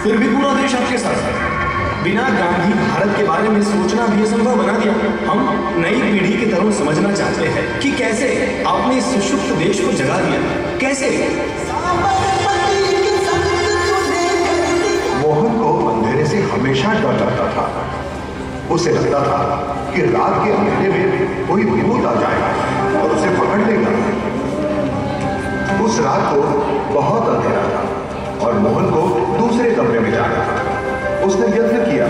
फिर भी पूरा देश आपके साथ है। बिना गांधी भारत के बारे में सोचना भी असंभव बना दिया। हम नई पीढ़ी की तरह समझना चाहते हैं कि कैसे आपने इस सुषुप्त देश को जगा दिया, कैसे। मोहन को अंधेरे से हमेशा डर लगता था। उसे लगता था कि रात के अंधेरे में कोई भूत आ जाएगा और उसे पकड़ लेगा। उस रात को बहुत अंधेरा था और मोहन को दूसरे कमरे में जाना था। उसने यत्न किया,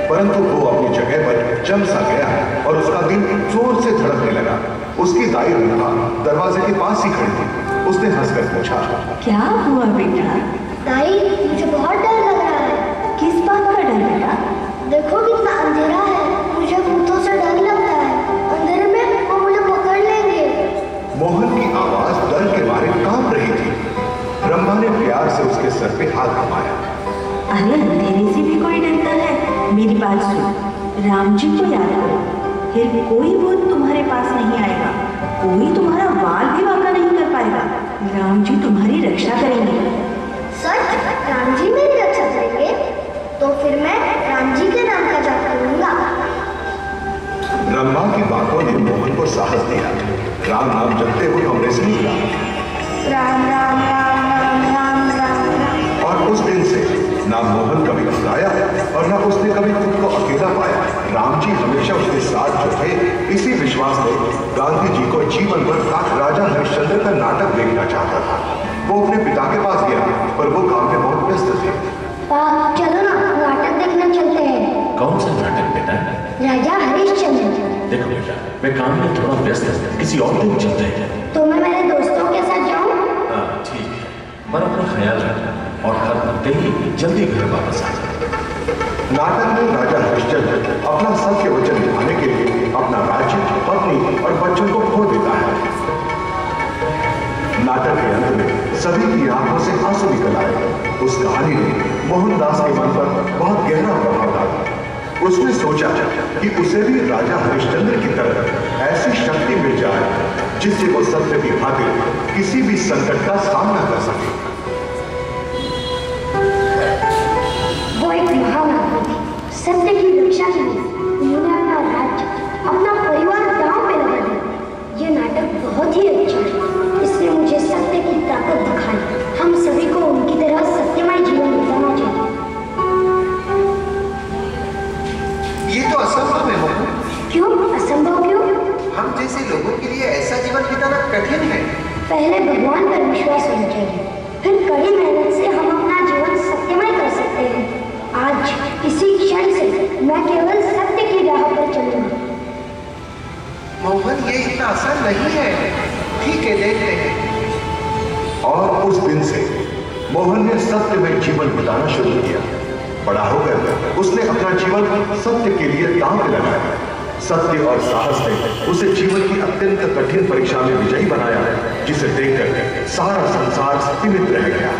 परंतु वो अपनी जगह पर जम सा गया और उसका दिल जोर से धड़कने लगा। उसकी दाई रूपा दरवाजे के पास ही खड़ी थी। उसने हंसकर पूछा, क्या हुआ बेटा? दाई, मुझे बहुत डर लग रहा है। किस बात का डर बेटा? देखो कितना अंधेरा है, मुझे भूतों से डर लगता है। अंधेरे में वो मुझे पकड़ लेंगे। मोहन की आवाज डर के मारे कांप रही थी। ब्रह्मा ने प्यार से उसके सर पे हाथ घुमाया। अरे अंधेरे से भी कोई डरता है? मेरी बात सुन, राम जी को याद करो, फिर कोई भूत तुम्हारे पास नहीं आएगा, कोई तुम्हारा बाल भी वाका नहीं कर पाएगा। राम जी तुम्हारी रक्षा करेंगे। सच? राम जी मेरी रक्षा करेंगे? तो फिर मैं राम जी के नाम का जाप करूंगा। ब्रह्मा की बातों ने मोहन को साहस दिया। राम नाम जपते हुए कमरे से निकला। राम राम राम राम राम राम राम। और उस दिन से ना मोहन कभी घबराया और ना उसने कभी खुद को अकेला पाया। राम जी हमेशा उसके साथ जो थे, इसी विश्वास से गांधी जी को जीवन भर राजा हरिश्चंद्र का नाटक देखना चाहता था। वो अपने पिता के पास गया, पर वो काम में बहुत व्यस्त थे। चलो ना, नाटक देखने चलते हैं। कौन सा नाटक बेटा? राजा हरिश्चंद्र। देखो बेटा, मैं काम में थोड़ा व्यस्त हूँ, किसी और दिन चलते हैं। तो मैं मेरे दोस्तों के साथ जाऊँ? हाँ ठीक है, पर अपना ख्याल रखना और हर हफ्ते ही जल्दी घर वापस आ जाए। नाटक में राजा हरिश्चंद्र अपना सत्य वचन निभाने के लिए अपना राज्य, पत्नी और बच्चों को खो देता है। नाटक के अंत में सभी की आंखों से आंसू निकल आए। उस कहानी ने मोहनदास के मन पर बहुत गहरा प्रभाव डाला। उसने सोचा कि उसे भी राजा हरिश्चंद्र की तरह ऐसी शक्ति मिल जाए जिससे वो सत्य की खातिर किसी भी संकट का सामना कर सके। वो एक महान आदमी थे। सत्य की रक्षा के लिए उन्होंने अपना राज्य, अपना परिवार दांव पे लगा दिया। ये नाटक बहुत ही अच्छा है। इसने मुझे सत्य की ताकत दिखाई। हम सभी को उनकी तरह सत्यमय जीवन बिताना चाहिए। ये तो असंभव है मोहन। क्यों असंभव? क्यों? हम जैसे लोगों के लिए ऐसा जीवन बिताना कठिन है। पहले भगवान पर विश्वास होना चाहिए, फिर कड़ी मेहनत से हम अपना जीवन सत्यमय कर सकते हैं। आज इसी क्षण से मैं केवल सत्य की राह पर चलूंगा। मोहन, ये इतना आसान नहीं है। ठीक है, देखते हैं। और उस दिन से मोहन ने सत्य में जीवन बिताना शुरू किया। बड़ा होकर उसने अपना जीवन सत्य के लिए दांव पे लगाया। सत्य और साहस ने उसे जीवन की अत्यंत कठिन परीक्षा में विजयी बनाया, जिसे देखकर सारा संसार सीमित रह गया।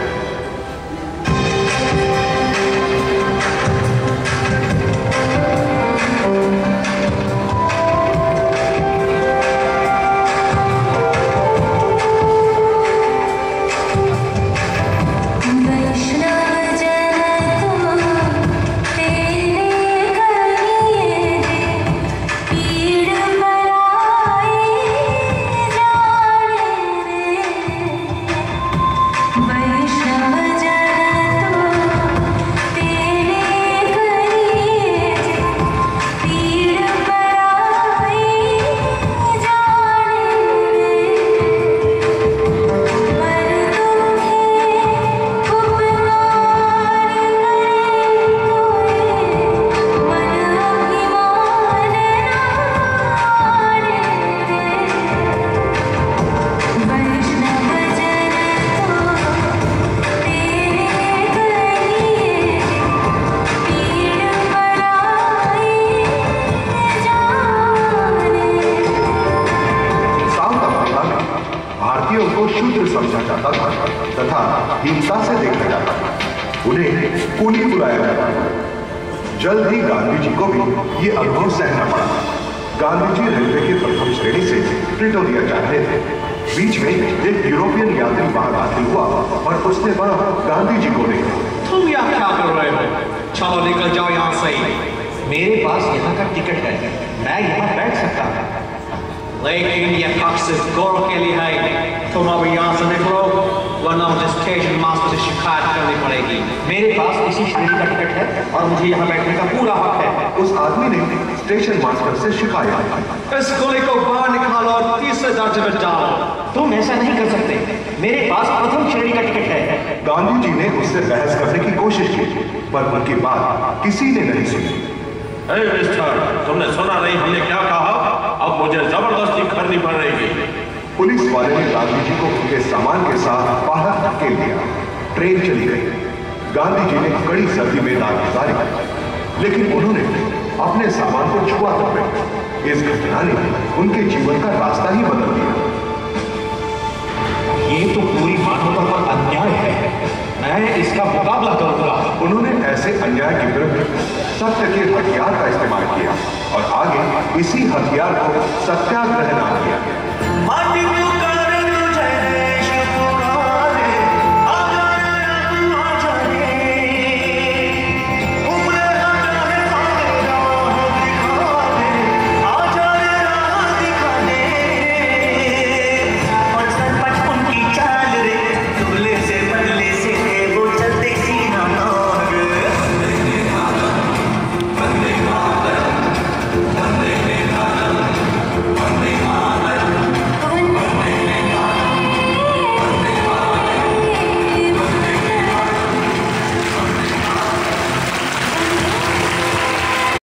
जल्द ही गांधी जी को भी ये अनुभव सहना पड़ा। गांधी जी रेलवे के प्रथम श्रेणी से प्रिटोरिया जा रहे थे। बीच में एक यूरोपियन यात्री वहां दाखिल हुआ और उसने वहां गांधी जी को देखा। तुम यहाँ क्या कर रहे हो? चलो निकल जाओ यहाँ से। मेरे पास यहाँ का टिकट है, मैं यहाँ बैठ सकता हूँ। लेकिन ये हक सिर्फ गौरव के लिए है। तुम अभी यहाँ से निकलो, वरना मुझे स्टेशन मास्टर से शिकायत करनी पड़ेगी। मेरे पास इसी श्रेणी का टिकट है और मुझे यहाँ बैठने का पूरा हक है। उस आदमी ने स्टेशन मास्टर से शिकायत की। इस गोली को बाहर निकालो और तीसरे दर्जे में डालो। तुम ऐसा नहीं कर सकते, मेरे पास प्रथम श्रेणी का टिकट है। गांधी जी ने उससे बहस करने की कोशिश की, पर उनकी बात किसी ने नहीं सुनी। मिस्टर, तुमने सुना नहीं हमने क्या कहा? अब मुझे जबरदस्ती करनी पड़ रही है। पुलिस वाले ने गांधी जी को उनके सामान के साथ बाहर धकेल दिया। ट्रेन चली गई। गांधी जी ने कड़ी सर्दी में रात गुजारी, लेकिन उन्होंने अपने सामान को छुआ तक नहीं। इस घटना ने उनके जीवन का रास्ता ही बदल दिया। ये तो पूरी मानवता पर अन्याय है, मैं इसका मुकाबला करूंगा। उन्होंने ऐसे अन्याय के विरुद्ध सत्य के हथियार का इस्तेमाल किया और आगे इसी हथियार को सत्याग्रह नाम दिया।